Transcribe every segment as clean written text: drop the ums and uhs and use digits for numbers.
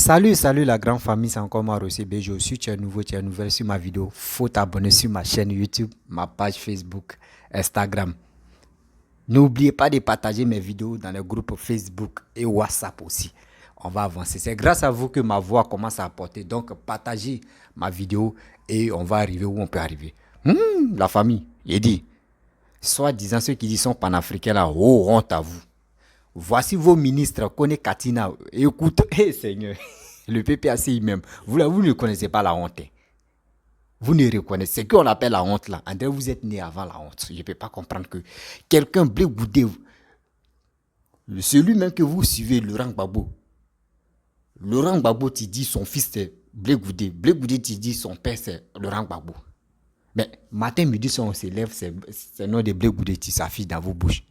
Salut la grande famille, c'est encore moi Rossi Bejo. Si tu es nouveau, tu es nouvelle sur ma vidéo, faut t'abonner sur ma chaîne YouTube, ma page Facebook, Instagram. N'oubliez pas de partager mes vidéos dans les groupes Facebook et WhatsApp aussi. On va avancer. C'est grâce à vous que ma voix commence à apporter. Donc partagez ma vidéo et on va arriver où on peut arriver. La famille, il dit, soi-disant ceux qui disent sont panafricains là, oh honte à vous. Voici vos ministres, Kone Katina. Écoute, Seigneur, le PPACI même, vous ne connaissez pas la honte. Vous ne reconnaissez ce qu'on appelle la honte là. André, vous êtes né avant la honte. Je ne peux pas comprendre que quelqu'un Blé Goudé, celui même que vous suivez, Laurent Gbagbo, tu dis son fils c'est Blé Goudé tu dis son père c'est Laurent Gbagbo. Mais matin, midi, soir, on s'élève, c'est le nom de Blé Goudé qui s'affiche dans vos bouches.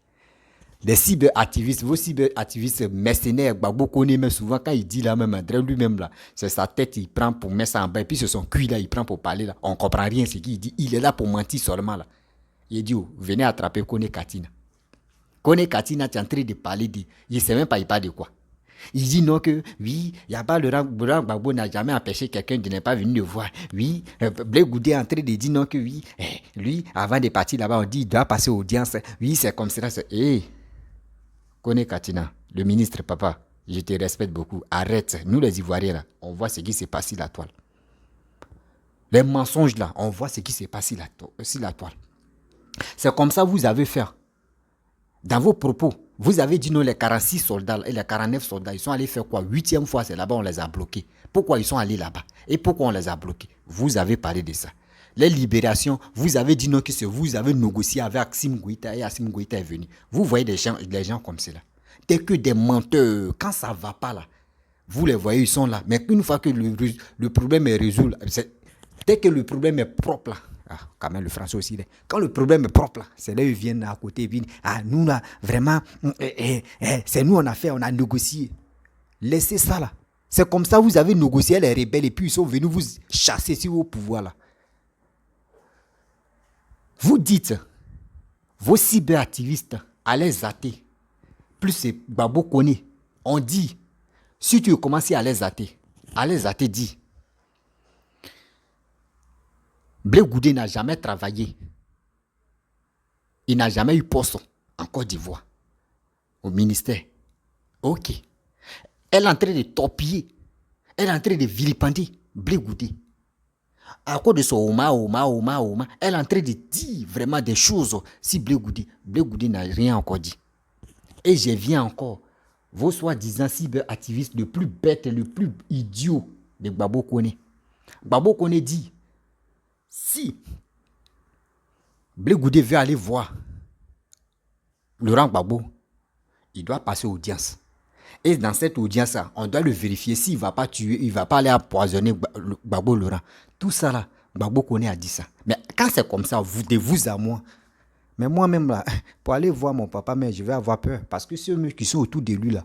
Les cyberactivistes, vos cyberactivistes mercenaires, Gbagbo connaît même souvent quand il dit là même, André lui-même là, c'est sa tête, il prend pour mettre ça en bas, et puis c'est son cul là, il prend pour parler là. On ne comprend rien ce qu'il dit, il est là pour mentir seulement là. Il dit, oh, venez attraper Kone Katina. Kone Katina, tu es en train de parler de, il ne sait même pas, il parle de quoi. Il dit non que, oui, il n'y a pas Laurent Gbagbo n'a jamais empêché quelqu'un de ne pas venir le voir. Oui, Blé Goudé est en train de dire non que oui, lui, avant de partir là-bas, on dit, il doit passer audience. Oui, c'est comme ça. Kone Katina, le ministre, papa, je te respecte beaucoup. Arrête. Nous, les Ivoiriens, là, on voit ce qui s'est passé sur la toile. Les mensonges, là, on voit ce qui s'est passé sur la toile. C'est comme ça que vous avez fait. Dans vos propos, vous avez dit non, les 46 soldats et les 49 soldats, ils sont allés faire quoi? 8e fois, c'est là-bas, on les a bloqués. Pourquoi ils sont allés là-bas? Et pourquoi on les a bloqués? Vous avez parlé de ça. Les libérations, vous avez dit non, que c'est vous avez négocié avec Assimi Goïta et Assimi Goïta est venu. Vous voyez des gens comme cela. Dès que des menteurs, quand ça ne va pas là, vous les voyez, ils sont là. Mais une fois que le problème est résolu, dès que le problème est propre là, quand même le français aussi, quand le problème est propre là, c'est là ils viennent à côté, ils viennent, nous là, vraiment, c'est nous on a fait, on a négocié. Laissez ça là. C'est comme ça vous avez négocié les rebelles et puis ils sont venus vous chasser sur vos pouvoirs là. Vous dites, vos cyberactivistes, allez zater. Plus c'est Gbagbo Kone. On dit, si tu commences à les zater dit. Blé Goudé n'a jamais travaillé. Il n'a jamais eu poste en Côte d'Ivoire, au ministère. Ok. Elle est en train de torpiller. Elle est en train de vilipender Blé Goudé. À cause de son Oma, elle est en train de dire vraiment des choses si Blé Goudé n'a rien encore dit. Et je viens encore, vos soi-disant cyberactivistes le plus bête et le plus idiot de Gbagbo Kone. Gbagbo Kone dit, si Blé Goudé veut aller voir Laurent Gbagbo, il doit passer audience. Et dans cette audience-là, on doit le vérifier s'il ne va pas tuer, il ne va pas aller empoisonner Gbagbo Laurent. Tout ça là, Gbagbo Kone a dit ça. Mais quand c'est comme ça, de vous à moi, mais moi-même là, pour aller voir mon papa, mais je vais avoir peur. Parce que ceux qui sont autour de lui là.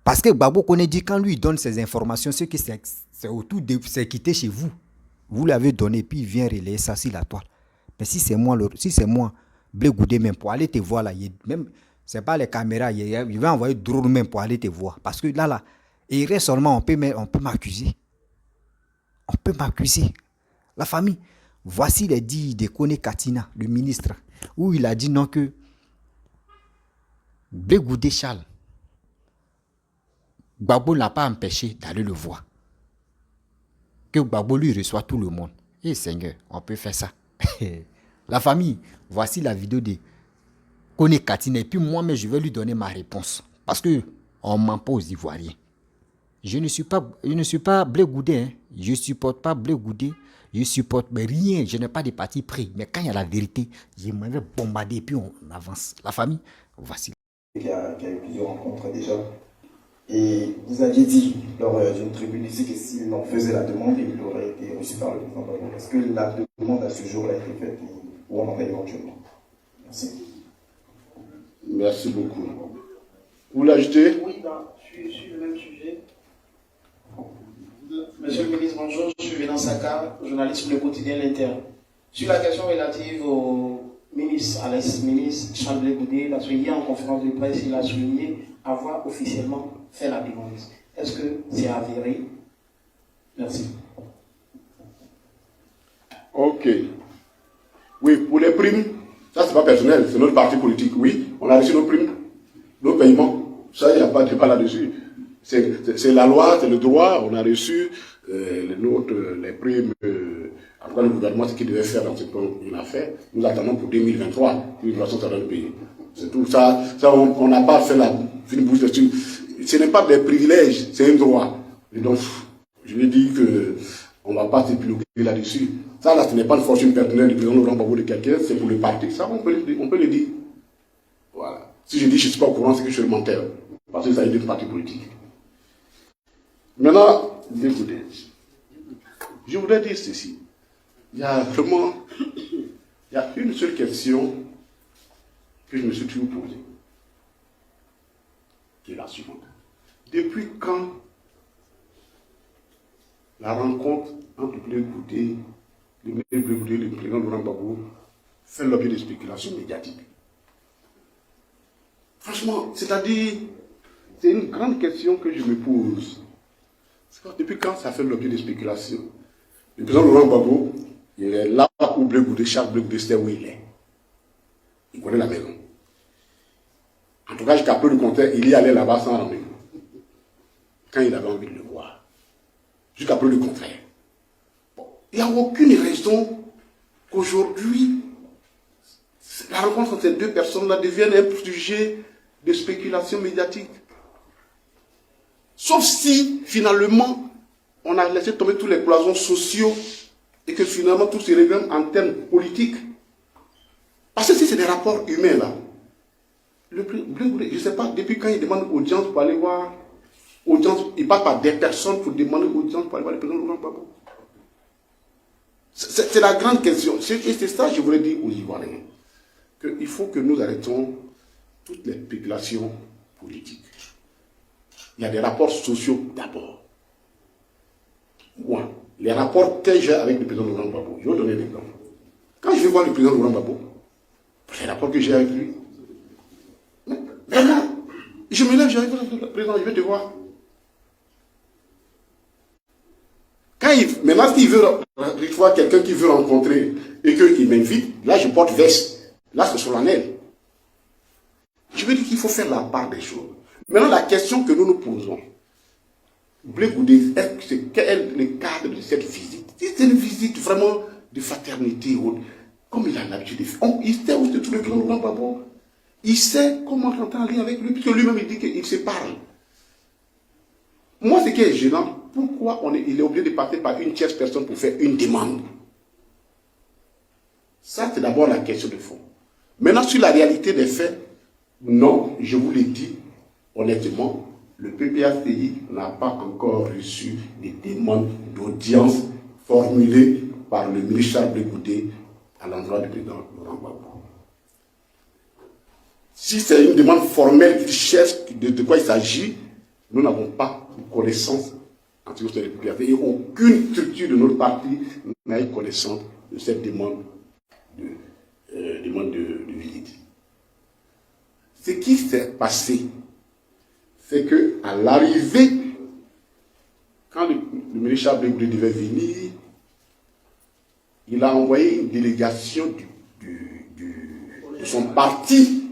Parce que Gbagbo Kone dit quand lui donne ces informations, c'est que c'est autour de c'est quitté chez vous. Vous l'avez donné, puis il vient relayer ça sur la toile. Mais si c'est moi, Blé Goudé même, pour aller te voir là, même, c'est pas les caméras, il va envoyer drone même pour aller te voir. Parce que là, il reste seulement, on peut m'accuser. On peut m'accuser. La famille, voici les dires de Kone Katina, le ministre, où il a dit non que Blé Goudé Charles, Gbagbo n'a pas empêché d'aller le voir. Que Gbagbo lui reçoit tout le monde. Eh Seigneur, on peut faire ça. La famille, voici la vidéo de Kone Katina. Et puis moi-même, je vais lui donner ma réponse. Parce que on ment pas aux Ivoiriens. Je ne suis pas Blé Goudé. Hein. Je ne supporte pas Blé Goudé. Je supporte rien. Je n'ai pas de parti pris. Mais quand il y a la vérité, j'aimerais bombarder et puis on avance. La famille, voici. Il y a eu plusieurs rencontres déjà. Et vous aviez dit lors d'une tribune ici que s'il en faisait la demande, il aurait été reçu par le président Gbagbo. Est-ce que la demande à ce jour a été faite ou on en est éventuellement? Merci. Merci beaucoup. Vous l'ajoutez? Oui, je suis le même sujet. Monsieur le ministre, bonjour. Je suis Vénan Saka, journaliste pour le quotidien L'Inter. Sur la question relative au ministre, à l'ex-ministre Charles Blé Goudé, hier en conférence de presse, il a souligné avoir officiellement fait la demande. Est-ce que c'est avéré? Merci. Ok. Oui, pour les primes, ça c'est pas personnel, c'est notre parti politique. Oui, on a reçu nos primes, nos paiements. Ça, il n'y a pas de débat là-dessus. C'est la loi, c'est le droit. On a reçu les primes. En tout cas, le gouvernement, ce qu'il devait faire dans ce point, il a fait. Nous attendons pour 2023. Une façon, ça doit payer. C'est tout ça. On n'a pas fait la fine bouche dessus. Ce n'est pas des privilèges, c'est un droit. Et donc, je lui ai dit qu'on ne va pas s'épiloguer là-dessus. Ça, là, ce n'est pas une fortune personnelle du président Laurent Gbagbo de quelqu'un, c'est pour le parti. Ça, on peut le dire. Voilà. Si je dis que je ne suis pas au courant, c'est que je suis le menteur. Parce que ça est d'une partie politique. Maintenant, écoutez, je voudrais dire ceci. Il y a une seule question que je me suis toujours posée, qui est la suivante. Depuis quand la rencontre entre Blé Goudé, le président Laurent Gbagbo, fait l'objet de spéculations médiatiques? Franchement, c'est-à-dire, c'est une grande question que je me pose. Depuis quand ça fait l'objet de spéculations? Le président Laurent Gbagbo, il est là où Blé Goudé, chaque Blé Goudé sait où il est. Il connaît la maison. En tout cas, jusqu'à peu le contraire, il y allait là-bas sans rendez-vous. Quand il avait envie de le voir. Jusqu'à peu le contraire. Bon. Il n'y a aucune raison qu'aujourd'hui, la rencontre entre ces deux personnes-là devienne un sujet de spéculation médiatique. Sauf si, finalement, on a laissé tomber tous les cloisons sociaux et que finalement tout se règle en termes politiques. Parce que si c'est des rapports humains, là, je ne sais pas, depuis quand il demande audience pour aller voir, il passe par des personnes pour demander audience pour aller voir le président Laurent Gbagbo. C'est la grande question. Et c'est ça que je voulais dire aux Ivoiriens. Qu'il faut que nous arrêtons toutes les spéculations politiques. Il y a des rapports sociaux d'abord. Moi, les rapports que j'ai avec le président Laurent Gbagbo, je vais donner un exemple. Quand je vais voir le président Laurent Gbagbo, les rapports que j'ai avec lui, vraiment, je me lève, j'arrive le président, je vais te voir. Maintenant, s'il veut, il faut quelqu'un qui veut rencontrer et qu'il m'invite, là je porte veste. Là c'est solennel. Je veux dire qu'il faut faire la part des choses. Maintenant, la question que nous nous posons, Blé Goudé, quel est le cadre de cette visite? C'est une visite vraiment de fraternité, comme il a l'habitude de faire. Il sait où se trouve le président Laurent Gbagbo. Il sait comment rentrer en lien avec lui, puisque lui-même il dit qu'il se parle. Moi, ce qui est gênant, pourquoi il est obligé de passer par une tierce personne pour faire une demande? Ça, c'est d'abord la question de fond. Maintenant, sur la réalité des faits, non, je vous l'ai dit, honnêtement, le PPACI n'a pas encore reçu des demandes d'audience formulées par le ministre Charles Blé Goudé à l'endroit du président Laurent Gbagbo. Si c'est une demande formelle qu'il cherche de quoi il s'agit, nous n'avons pas de connaissance en ce qui concerne le PPACI et aucune structure de notre parti n'a eu connaissance de cette demande de visite. Ce qui s'est passé, c'est qu'à l'arrivée, quand le ministre Charles Blé Goudé devait venir, il a envoyé une délégation de son parti.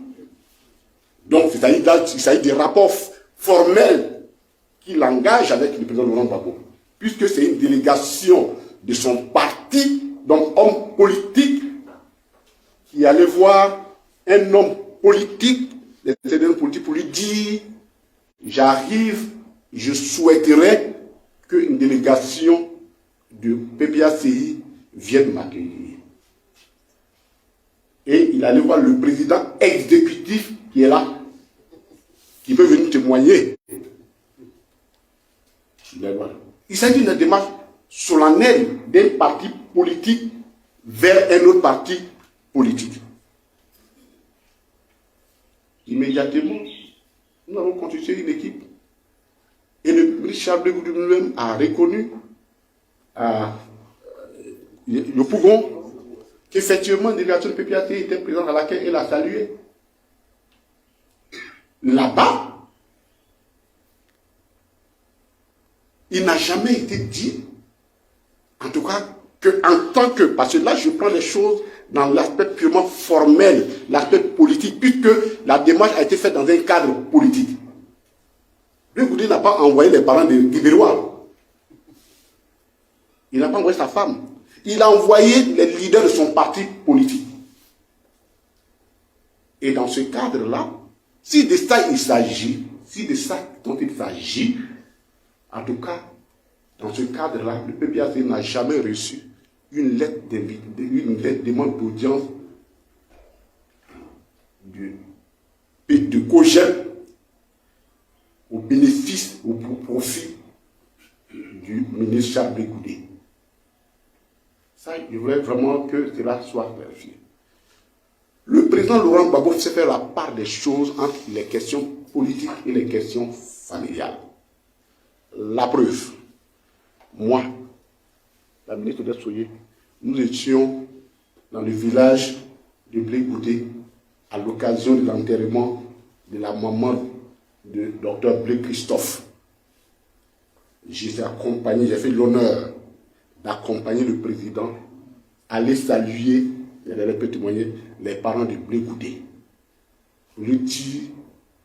Donc, il s'agit des rapports formels qu'il engage avec le président Laurent Gbagbo, puisque c'est une délégation de son parti, donc homme politique, qui allait voir un homme politique, pour lui dire: j'arrive, je souhaiterais qu'une délégation du PPACI vienne m'accueillir. Et il allait voir le président exécutif qui est là, qui peut venir témoigner. Il s'agit d'une démarche solennelle d'un parti politique vers un autre parti politique. Immédiatement, nous avons constitué une équipe. Et le ministre Charles Blé Goudé lui-même a reconnu le Pougon qu'effectivement une délégation de PPAT était présente à laquelle il a salué. Là-bas, il n'a jamais été dit, en tout cas, que en tant que, parce que là, je prends les choses dans l'aspect purement formel, l'aspect politique, puisque la démarche a été faite dans un cadre politique. Blé Goudé n'a pas envoyé les parents de Guibérois. Il n'a pas envoyé sa femme. Il a envoyé les leaders de son parti politique. Et dans ce cadre-là, si de ça il s'agit, si de ça dont il s'agit, en tout cas, dans ce cadre-là, le PPAC n'a jamais reçu une lettre de demande d'audience de COGEP au bénéfice, au profit du ministre Charles Blé Goudé. Ça, il voulait vraiment que cela soit vérifié. Le président Laurent Gbagbo sait faire la part des choses entre les questions politiques et les questions familiales. La preuve, moi, la ministre de Soye, nous étions dans le village de Blé Goudé à l'occasion de l'enterrement de la maman de Dr Blé Christophe. J'ai accompagné, j'ai fait l'honneur d'accompagner le président, aller saluer, elle peut témoigner, les parents de Blé Goudé. Lui dit,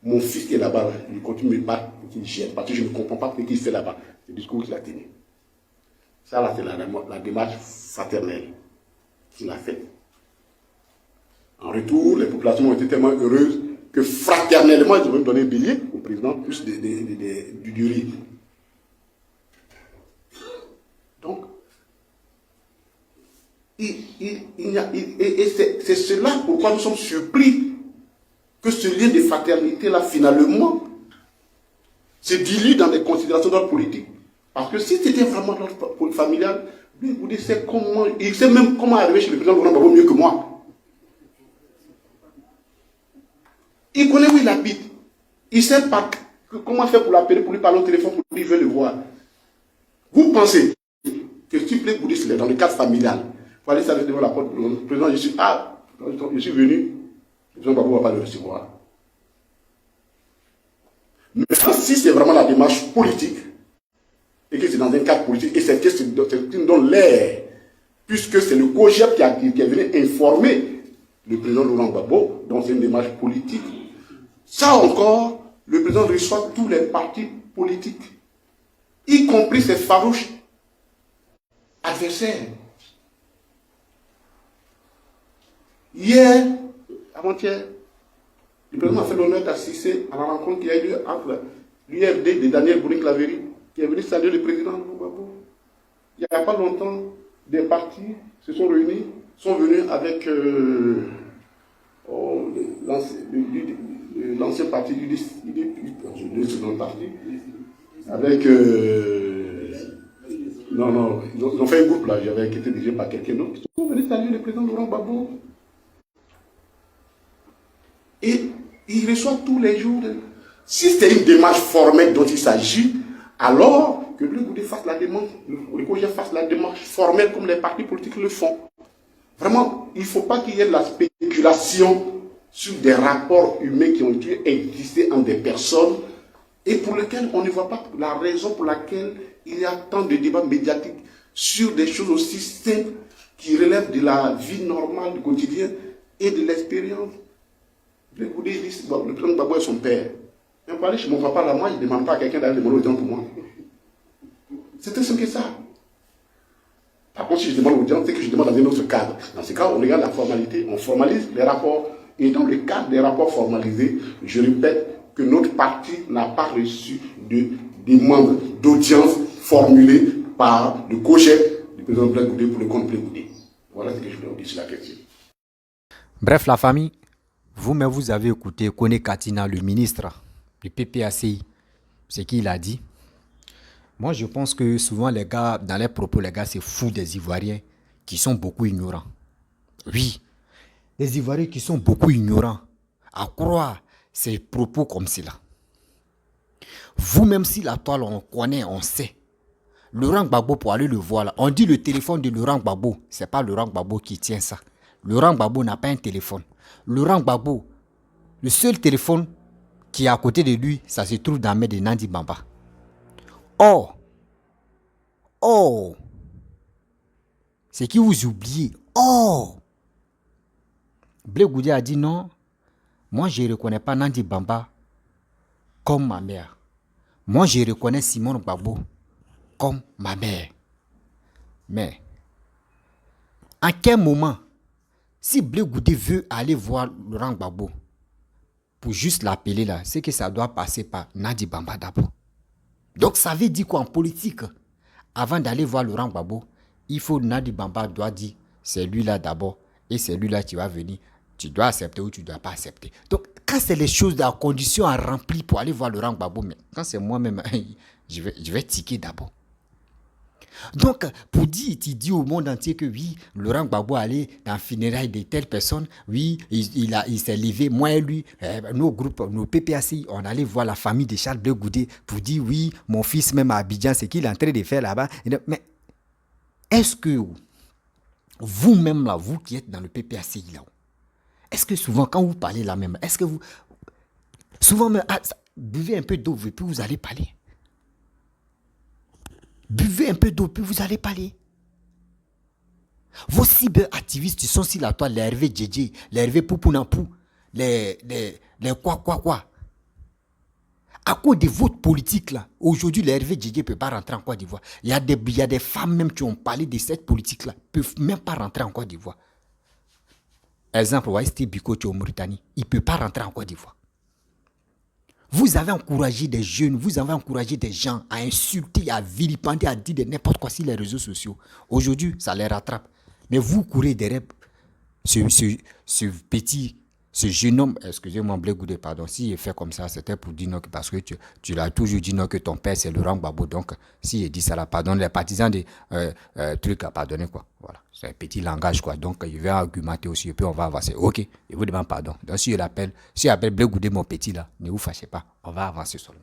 mon fils qui est là-bas, il continue de me battre, qu'il gêne, parce que je ne comprends pas ce qu'il fait là-bas. C'est le discours qu'il a tenu. Ça, là, c'est la démarche fraternelle qu'il a faite. En retour, les populations ont été tellement heureuses que fraternellement, ils ont même donné un billet au président, plus du riz. Donc, c'est cela pourquoi nous sommes surpris que ce lien de fraternité-là, finalement, se dilue dans les considérations d'ordre politique. Parce que si c'était vraiment d'ordre familial, il sait même comment arriver chez le président Laurent Gbagbo mieux que moi. Il connaît où il habite. Il sait pas comment faire pour l'appeler, pour lui parler au téléphone, pour lui veut le voir. Vous pensez que si Blé Goudé, c'est dans le cadre familial, il faut aller s'arrêter devant la porte du président, je suis venu, le président Gbagbo ne va pas le recevoir. Mais si c'est vraiment la démarche politique, et que c'est dans un cadre politique, et c'est ce qui nous donne l'air, puisque c'est le COGEP qui est venu informer le président Laurent Gbagbo, dans une démarche politique. Ça encore, le président reçoit tous les partis politiques, y compris ses farouches adversaires. Hier, avant-hier, le président a fait l'honneur d'assister à la rencontre qui a eu lieu entre l'URD de Daniel Bournick-Lavery, qui est venu saluer le président Gbagbo. Il n'y a pas longtemps, des partis se sont réunis, sont venus avec l'ancien parti du parti, avec ils ont fait un groupe là, j'avais été dirigé par quelqu'un d'autre. Ils sont venus saluer le président Laurent Gbagbo. Et il reçoit tous les jours. Si c'est une démarche formelle dont il s'agit, alors que Blé Goudé fasse la démarche, le COGEP fasse la démarche formelle comme les partis politiques le font. Vraiment, il ne faut pas qu'il y ait de la spéculation sur des rapports humains qui ont dû exister entre des personnes et pour lesquels on ne voit pas la raison pour laquelle il y a tant de débats médiatiques sur des choses aussi simples qui relèvent de la vie normale, du quotidien et de l'expérience. Blé Goudé dit, le président Gbagbo est son père. Mais pour aller chez mon papa là, moi, je ne demande pas à quelqu'un d'aller demander audience pour moi. C'est très simple que ça. Par contre, si je demande audience, c'est que je demande dans un autre cadre. Dans ce cas, on regarde la formalité, on formalise les rapports. Et dans le cadre des rapports formalisés, je répète que notre parti n'a pas reçu de demande d'audience formulée par le COGEP du président Blé Goudé pour le compte Blé Goudé. Voilà ce que je voulais vous dire sur la question. Bref, la famille, vous-même, vous avez écouté Kone Katina, le ministre du PPACI, ce qu'il a dit. Moi, je pense que souvent, les gars, dans leurs propos, les gars, c'est fou des Ivoiriens qui sont beaucoup ignorants. Oui, les Ivoiriens qui sont beaucoup ignorants à croire ces propos comme cela. Vous-même, si la toile, on connaît, on sait. Laurent Gbagbo, pour aller le voir, là, on dit le téléphone de Laurent Gbagbo. Ce n'est pas Laurent Gbagbo qui tient ça. Laurent Gbagbo n'a pas un téléphone. Laurent Gbagbo, le seul téléphone qui est à côté de lui, ça se trouve dans la main de Nandi Bamba. Or, Oh, c'est qui vous oubliez. Oh, Blé Goudé a dit non, moi je ne reconnais pas Nandi Bamba comme ma mère. Moi je reconnais Simone Gbagbo comme ma mère. Mais, à quel moment, si Blé Goudé veut aller voir Laurent Gbagbo, pour juste l'appeler là, c'est que ça doit passer par Nandi Bamba d'abord. Donc ça veut dire quoi en politique? Avant d'aller voir Laurent Gbagbo, il faut Nandi Bamba doit dire, c'est lui là d'abord, et c'est lui là qui va venir. Tu dois accepter ou tu ne dois pas accepter. Donc, quand c'est les choses, la condition à remplir pour aller voir Laurent Gbagbo, mais quand c'est moi-même, je vais tiquer d'abord. Donc, pour dire, tu dis au monde entier que oui, Laurent Gbagbo allait dans le funérailles de telle personne, oui, il s'est levé, moi et lui, nos groupes, nos PPACI, on allait voir la famille de Charles Blé Goudé pour dire oui, mon fils même à Abidjan, c'est qu'il est en train de faire là-bas. Mais est-ce que vous-même là, vous qui êtes dans le PPACI là, est-ce que souvent quand vous parlez là même, est-ce que vous, souvent même, buvez un peu d'eau et puis vous allez parler. Buvez un peu d'eau, puis vous allez parler. Vos cyberactivistes sont sur la toile, les Hervé Djedje, les Hervé Poupounapou, les quoi. À cause de votre politique là, aujourd'hui, les Hervé Djedje ne peut pas rentrer en Côte d'Ivoire. Il y a des femmes même qui ont parlé de cette politique là, ne peuvent même pas rentrer en Côte d'Ivoire. Exemple, Waïsti Biko qui est en Mauritanie, il ne peut pas rentrer en Côte d'Ivoire. Vous avez encouragé des jeunes, vous avez encouragé des gens à insulter, à vilipender, à dire de n'importe quoi sur les réseaux sociaux. Aujourd'hui, ça les rattrape. Mais vous courez derrière ce jeune homme, excusez-moi, Blé Goudé, pardon, s'il est fait comme ça, c'était pour dire non, parce que tu l'as toujours dit non, que ton père c'est Laurent Gbagbo. Donc, s'il dit ça, là, pardon, les partisans des trucs à pardonner, quoi. Voilà, c'est un petit langage, quoi. Donc, il va argumenter aussi, et puis on va avancer. Ok, je vous demande pardon. Donc, s'il appelle Blé Goudé, mon petit, là, ne vous fâchez pas, on va avancer seulement.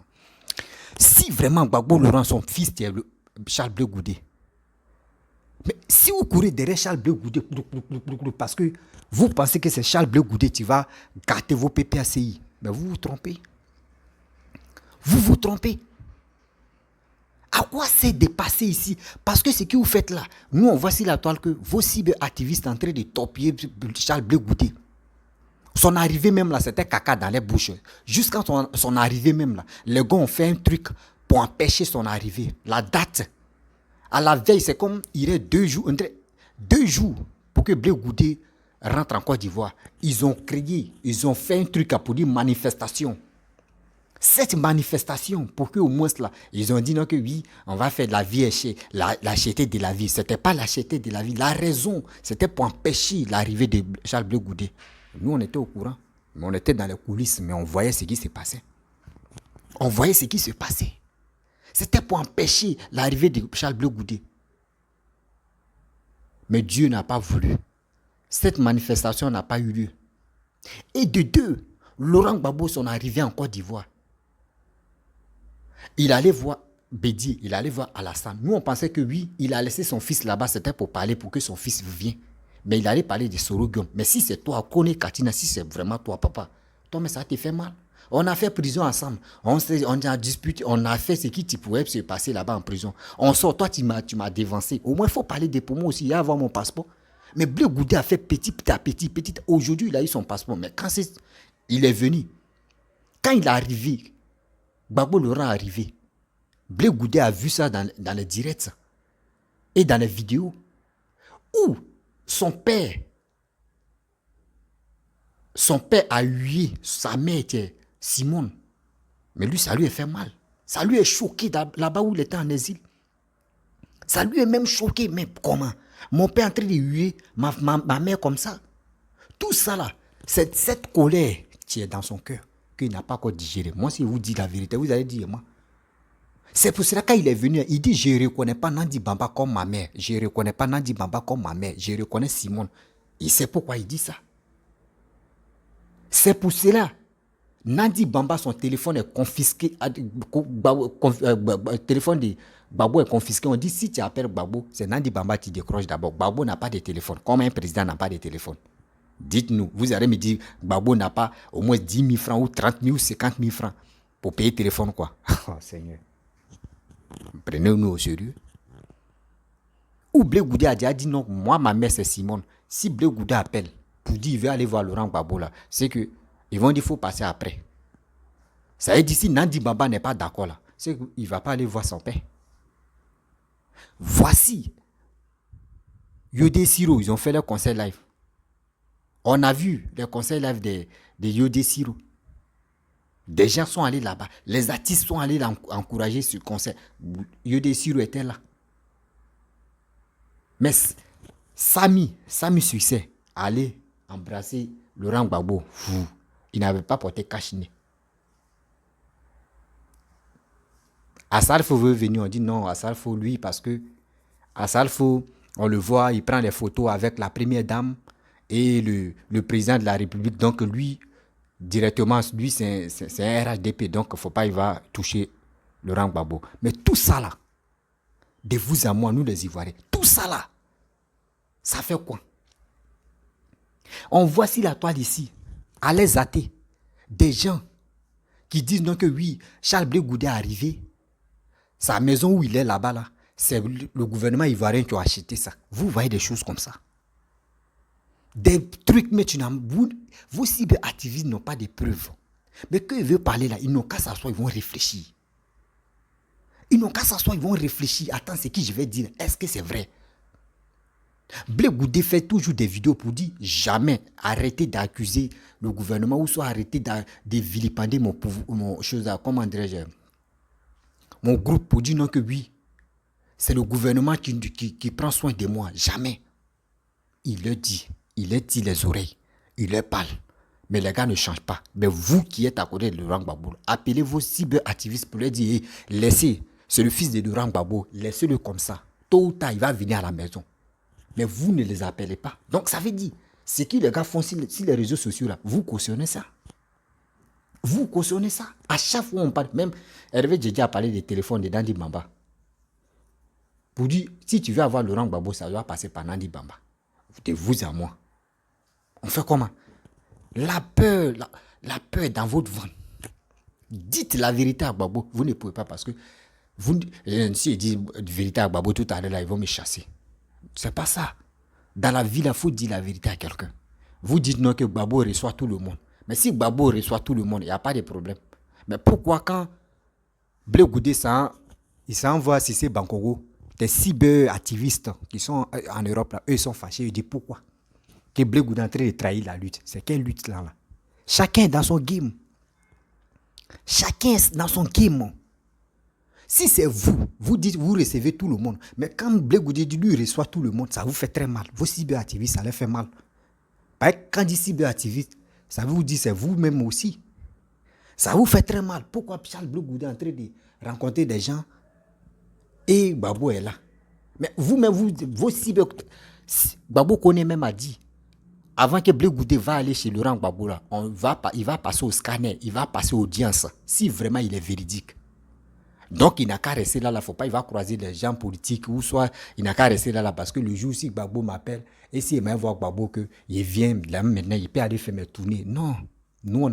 Si vraiment Gbagbo Laurent, son fils, c'est Charles Blé Goudé, mais si vous courez derrière Charles Blé Goudé, parce que vous pensez que c'est Charles Blé Goudé qui va gâter vos PPACI, mais vous vous trompez. Vous vous trompez. À quoi c'est de passer ici? Parce que ce que vous faites là, nous on voit sur la toile que vos cyberactivistes sont en train de torpiller Charles Blé Goudé. Son arrivée même là, c'était caca dans les bouches. Jusqu'à son arrivée même là, les gars ont fait un truc pour empêcher son arrivée. La date. À la veille, c'est comme il y a 2 jours pour que Blé Goudé rentre en Côte d'Ivoire. Ils ont fait un truc pour dire manifestation. Cette manifestation, pour qu'au moins là, ils ont dit non que oui, on va faire de la vie l'acheter de la vie. C'était pas l'acheter de la vie. La raison, c'était pour empêcher l'arrivée de Charles Blé Goudé. Nous, on était au courant. On était dans les coulisses, mais on voyait ce qui se passait. C'était pour empêcher l'arrivée de Charles Blé Goudé. Mais Dieu n'a pas voulu. Cette manifestation n'a pas eu lieu. Et de deux, Laurent Gbagbo, son arrivée en Côte d'Ivoire, il allait voir Bédi, il allait voir Alassane. Nous, on pensait que oui, il a laissé son fils là-bas, c'était pour parler, pour que son fils vienne. Mais il allait parler de Sorogium. Mais si c'est toi, Kone Katina, si c'est vraiment toi, papa, toi, mais ça te fait mal. On a fait prison ensemble. On a disputé. On a fait ce qui pouvait se passer là-bas en prison. On sort. Toi, tu m'as dévancé. Au moins, il faut parler de pour moi aussi. Il y a avoir mon passeport. Mais Blé Goudé a fait petit à petit. Aujourd'hui, il a eu son passeport. Mais quand il est venu, quand il est arrivé, Gbagbo Laurent est arrivé. Blé Goudé a vu ça dans les directs et dans les vidéos où son père a hué sa mère était Simone. Mais lui, ça lui a fait mal. Ça lui a choqué là-bas où il était en exil. Ça lui a même choqué. Mais comment? Mon père est en train de huer ma mère comme ça. Tout ça là, c'est cette colère qui est dans son cœur, qu'il n'a pas encore digéré. Moi, si je vous dis la vérité, vous allez dire moi. C'est pour cela quand il est venu, il dit je ne reconnais pas Nandi Bamba comme ma mère. Je ne reconnais pas Nandi Bamba comme ma mère. Je reconnais Simone. Il sait pourquoi il dit ça. C'est pour cela. Nandi Bamba, son téléphone est confisqué. Le téléphone de Gbagbo est confisqué. On dit si tu appelles Gbagbo, c'est Nandi Bamba qui décroche d'abord. Gbagbo n'a pas de téléphone. Comme un président n'a pas de téléphone. Dites-nous, vous allez me dire Gbagbo n'a pas au moins 10 000 francs ou 30 000 ou 50 000 francs pour payer le téléphone, quoi. Oh Seigneur. Prenez-nous au sérieux. Ou Blé Goudé a déjà dit non, moi, ma mère, c'est Simone. Si Blé Goudé appelle pour dire il veut aller voir Laurent Gbagbo, là, c'est que ils vont dire qu'il faut passer après. Ça veut dire si Nandi Bamba n'est pas d'accord, là, c'est qu'il ne va pas aller voir son père. Voici. Yodé Siro, ils ont fait leur concert live. On a vu les concerts live de Yodé Siro. Des gens sont allés là-bas. Les artistes sont allés encourager ce concert. Yodé Siro était là. Mais Sami Succès allait embrasser Laurent Gbagbo. Il n'avait pas porté cache-nez. Assalfo veut venir, on dit non, Assalfo, lui, parce que Assalfo, on le voit, il prend des photos avec la première dame et le président de la République. Donc lui, directement, lui, c'est un RHDP, donc il ne faut pas, il va toucher Laurent Gbagbo. Mais tout ça là, de vous à moi, nous les Ivoiriens, tout ça là, ça fait quoi? On voit si la toile ici, à les athées, des gens qui disent non que oui, Charles Blé Goudé est arrivé, sa maison où il est là-bas, là, c'est le gouvernement ivoirien qui a acheté ça. Vous voyez des choses comme ça. Des trucs, mais vos cyberactivistes n'ont pas de preuves. Mais quand ils veulent parler là, ils n'ont qu'à s'asseoir, ils vont réfléchir. Ils n'ont qu'à s'asseoir, ils vont réfléchir. Attends, c'est qui je vais dire? Est-ce que c'est vrai? Blé Goudé fait toujours des vidéos pour dire jamais arrêtez d'accuser le gouvernement ou soit arrêtez de vilipender mon chose, comment dirais-je, mon groupe pour dire non que oui, c'est le gouvernement qui prend soin de moi. Jamais. Il le dit. Il leur dit les oreilles. Il leur parle. Mais les gars ne changent pas. Mais vous qui êtes à côté de Laurent Gbagbo, appelez vos cyberactivistes pour leur dire laissez, c'est le fils de Laurent Gbagbo, laissez-le comme ça. Tôt ou tard, il va venir à la maison. Mais vous ne les appelez pas. Donc ça veut dire, ce que les gars font sur les réseaux sociaux, là, vous cautionnez ça. Vous cautionnez ça. À chaque fois, on parle. Même Hervé Djedje a parlé des téléphones de Nandi Bamba. Pour dire, si tu veux avoir Laurent Gbagbo, ça doit passer par Nandi Bamba. De vous à moi. On fait comment? La peur est dans votre ventre. Dites la vérité à Gbagbo. Vous ne pouvez pas parce que si je dis la vérité à Gbagbo tout à l'heure, là, ils vont me chasser. C'est pas ça. Dans la vie, il faut dire la vérité à quelqu'un. Vous dites non que Gbagbo reçoit tout le monde. Mais si Gbagbo reçoit tout le monde, il n'y a pas de problème. Mais pourquoi quand Blé Goudé il s'envoie Cissé Bankogo, des cyberactivistes qui sont en Europe, là, eux ils sont fâchés, ils disent pourquoi? Que Blé Goudé est en train de trahir la lutte. C'est quelle lutte là? Chacun est dans son game. Chacun est dans son game. Si c'est vous dites, vous recevez tout le monde. Mais quand Blé Goudé dit lui reçoit tout le monde, ça vous fait très mal. Vos cyberactivistes, ça les fait mal. Parce que quand dit cyberactiviste, ça vous dit c'est vous-même aussi. Ça vous fait très mal. Pourquoi Charles Blé Goudé est en train de rencontrer des gens et Gbagbo est là? Mais vous-même, vos cyberactivistes, Gbagbo connaît même a dit, avant que Blé Goudé va aller chez Laurent Gbagbo, là, il va passer au scanner, il va passer aux audiences, si vraiment il est véridique. Donc, il n'a qu'à rester là, il ne faut pas, il va croiser des gens politiques, ou soit il n'a qu'à rester là, parce que le jour si Gbagbo m'appelle, et s'il aime voir Gbagbo qu'il vient, là maintenant, il peut aller faire mes tournées. Non, nous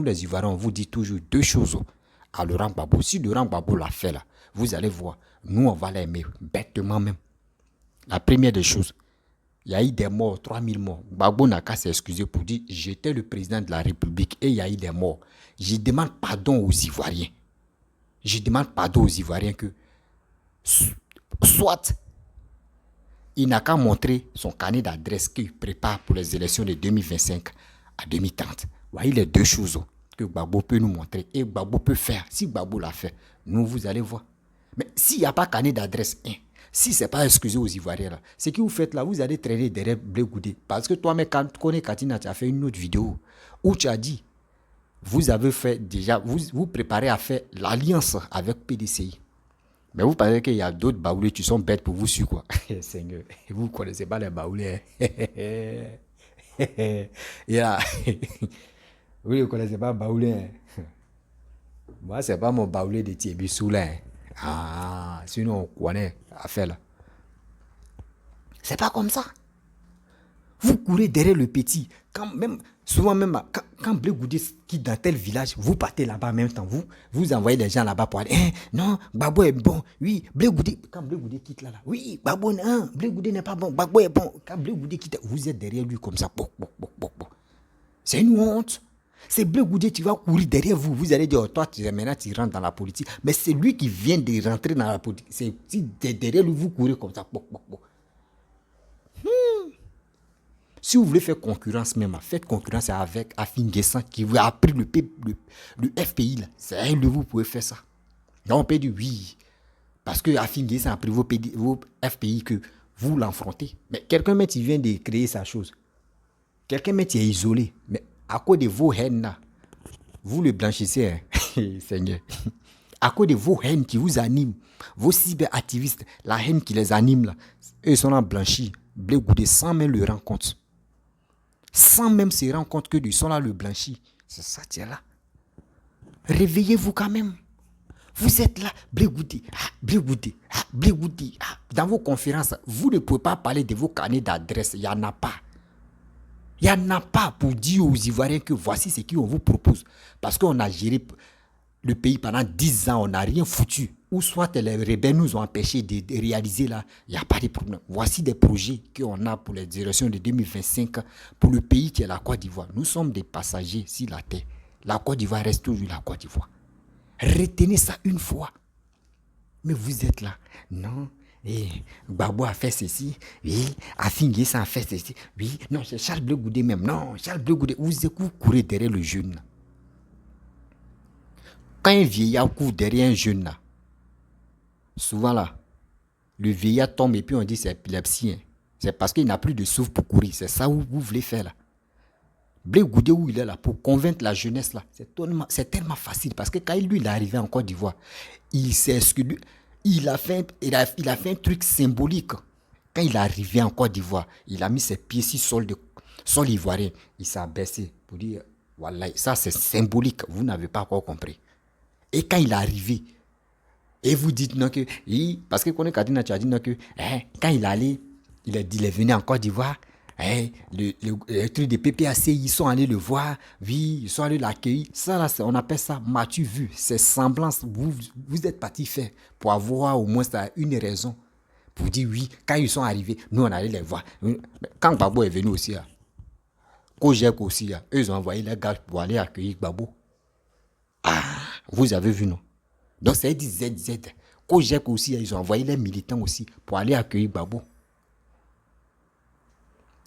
les Ivoiriens, on vous dit toujours deux choses à Laurent Gbagbo. Si Laurent Gbagbo l'a fait là, vous allez voir, nous on va l'aimer, bêtement même. La première des choses, il y a eu des morts, 3000 morts. Gbagbo n'a qu'à s'excuser pour dire, j'étais le président de la République et il y a eu des morts. Je demande pardon aux Ivoiriens. Je demande pardon aux Ivoiriens que, soit, il n'a qu'à montrer son carnet d'adresse qu'il prépare pour les élections de 2025 à 2030. Voyez les deux choses que Gbagbo peut nous montrer et Gbagbo peut faire. Si Gbagbo l'a fait, nous, vous allez voir. Mais s'il n'y a pas carnet d'adresse, si ce n'est pas excusé aux Ivoiriens, là, ce que vous faites là, vous allez traîner derrière Blé Goudé. Parce que toi-même, quand tu connais Katina, tu as fait une autre vidéo où tu as dit, vous avez fait déjà, vous préparez à faire l'alliance avec PDCI. Mais vous pensez qu'il y a d'autres baoulés qui sont bêtes pour vous suivre, quoi. Seigneur, vous ne connaissez pas les baoulés. Vous ne connaissez pas baoulé. Moi, ce n'est pas mon baoulé de Thiébissou là. Ah, sinon on connaît l'affaire là. C'est pas comme ça. Vous courez derrière le petit. Quand même, Souvent même, quand Blé Goudé quitte dans tel village, vous partez là-bas en même temps. Vous envoyez des gens là-bas pour aller. Non, Gbagbo est bon. Oui, Blé Goudé. Quand Blé Goudé quitte là, oui, Gbagbo, non, Blé Goudé n'est pas bon. Gbagbo est bon. Quand Blé Goudé quitte, vous êtes derrière lui comme ça. C'est une honte. C'est Blé Goudé qui va courir derrière vous. Vous allez dire, toi, maintenant, tu rentres dans la politique. Mais c'est lui qui vient de rentrer dans la politique. C'est derrière lui, vous courez comme ça. Si vous voulez faire concurrence même, faites concurrence avec Afin Guessan qui vous a pris le FPI. Là. C'est à lui vous pouvez faire ça. Là, on peut dire oui. Parce que Afin Guessan a pris vos FPI que vous l'affrontez. Mais quelqu'un, il vient de créer sa chose. Quelqu'un, est isolé. Mais à cause de vos haines, là, vous le blanchissez, hein? Seigneur. À cause de vos haines qui vous animent, vos cyberactivistes, la haine qui les anime, là, eux sont là blanchis. Blé Goudé sans même le rendre compte. Sans même se rendre compte que ils sont là le blanchi. C'est ça, tiens là. Réveillez-vous quand même. Vous êtes là, Blé Goudé, Blé Goudé, Blé Goudé. Dans vos conférences, vous ne pouvez pas parler de vos carnets d'adresse. Il n'y en a pas. Il n'y en a pas pour dire aux Ivoiriens que voici ce qu'on vous propose. Parce qu'on a géré le pays pendant 10 ans, on n'a rien foutu. Ou soit les rebelles nous ont empêchés de réaliser là, il n'y a pas de problème. Voici des projets qu'on a pour les directions de 2025 pour le pays qui est la Côte d'Ivoire. Nous sommes des passagers sur la terre. La Côte d'Ivoire reste toujours la Côte d'Ivoire. Retenez ça une fois. Mais vous êtes là. Non. Gbagbo a fait ceci. Oui. Afin Guessan a fait ceci. Oui. Non, c'est Charles Blé Goudé même. Non, Charles Blé Goudé. Vous courez derrière le jeune. Là. Quand un vieillard court derrière un jeune, là, souvent là, le vieillard tombe et puis on dit c'est épilepsie. Hein. C'est parce qu'il n'a plus de souffle pour courir. C'est ça que vous voulez faire là. Blé Goudé où il est là pour convaincre la jeunesse là, c'est tellement facile parce que quand lui il est arrivé en Côte d'Ivoire, il sait ce que lui, il a fait un truc symbolique. Quand il est arrivé en Côte d'Ivoire, il a mis ses pieds sur sol ivoirien. Il s'est baissé pour dire voilà, ça c'est symbolique. Vous n'avez pas encore compris. Et quand il est arrivé, et vous dites non que, parce que Kone Kadina tu as dit non que, quand il allait, il est venu en Côte d'Ivoire, le truc de PPAC, ils sont allés le voir, oui, ils sont allés l'accueillir. Ça là, on appelle ça m'as-tu vu, c'est semblance, vous êtes parti faire pour avoir au moins une raison, pour dire oui, quand ils sont arrivés, nous on allait les voir. Quand Gbagbo est venu aussi, Kojek aussi, eux ils ont envoyé les gars pour aller accueillir Gbagbo. Vous avez vu, non? Donc, c'est dit ZZ. Kojek aussi, ils ont envoyé les militants aussi pour aller accueillir Gbagbo.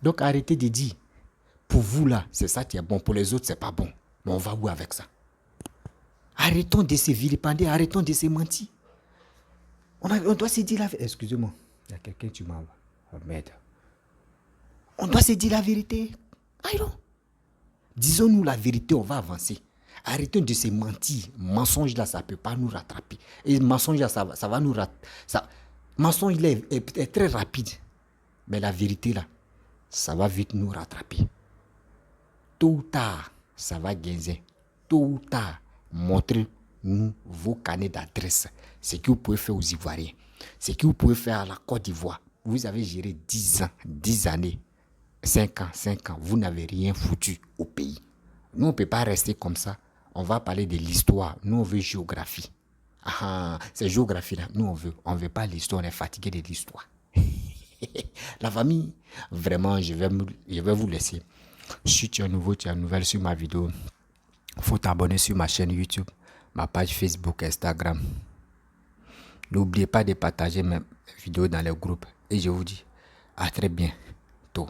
Donc, arrêtez de dire, pour vous là, c'est ça qui est bon, pour les autres, c'est pas bon. Mais on va où avec ça? Arrêtons de se vilipender, arrêtons de se mentir. On doit se dire la vérité. Excusez-moi, il y a quelqu'un qui m'a... Oh, merde. On doit se dire la vérité. Disons-nous la vérité, on va avancer. Arrêtons de se mentir. Mensonge là, ça ne peut pas nous rattraper. Et mensonge là, ça va nous rattraper. Mensonge là est très rapide. Mais la vérité là, ça va vite nous rattraper. Tôt ou tard, ça va gagner. Tôt ou tard, montrez-nous vos carnets d'adresse. Ce que vous pouvez faire aux Ivoiriens. Ce que vous pouvez faire à la Côte d'Ivoire. Vous avez géré 10 ans, 10 années, 5 ans. Vous n'avez rien foutu au pays. Nous, on ne peut pas rester comme ça. On va parler de l'histoire. Nous, on veut géographie. C'est géographie-là. Nous, on veut pas l'histoire. On est fatigué de l'histoire. La famille, vraiment, je vais vous laisser. Si tu es nouveau, tu es nouvelle sur ma vidéo, il faut t'abonner sur ma chaîne YouTube, ma page Facebook, Instagram. N'oubliez pas de partager mes vidéos dans les groupes. Et je vous dis à très bientôt.